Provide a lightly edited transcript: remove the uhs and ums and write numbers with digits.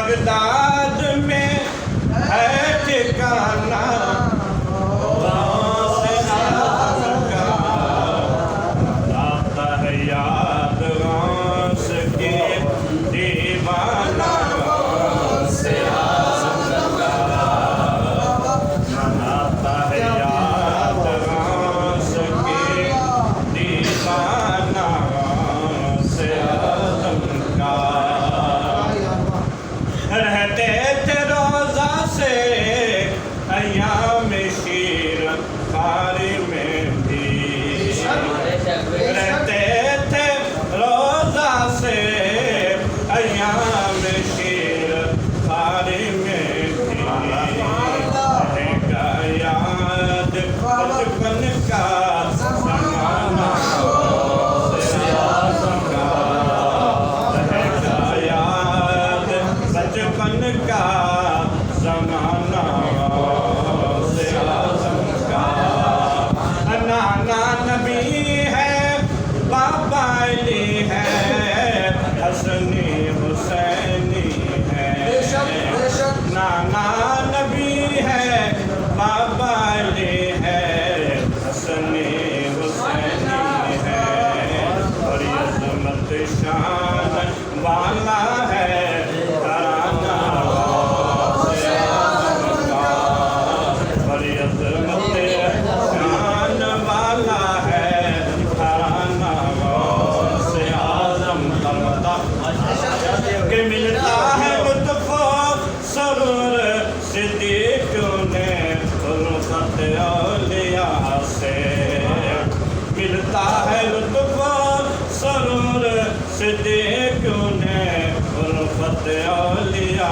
Baghdad में है ठिकाना से आज़म का, आता है याद गौस के दीवाना से आज़म का, आता है याद गौस के दीवाना से आज़म का। रहते थे रोज़ा से अय्याम शीर खारी में भी, रहते थे रोज़ा से अय्याम शीर खारी में भी, रहेगा याद बचपन का ज़माना से आज़म का, रहेगा याद बचपन का ज़माना से आज़म का। नाना नबी है, बाबा अली है, हसनी हुसैनी है, नाना नबी है, बाबा अली है, हसनी हुसैनी है, और ये अज़मत शान वाला है घराना से आज़म का, और ये अज़मत शान वाला है घराना से आज़म का। कि मिलता है लुत्फ़ सरूर सिद्दीक़ों ने उल्फ़त औलिया से, मिलता है लुत्फ़ सरूर सिद्दीक़ों ने उल्फ़त औलिया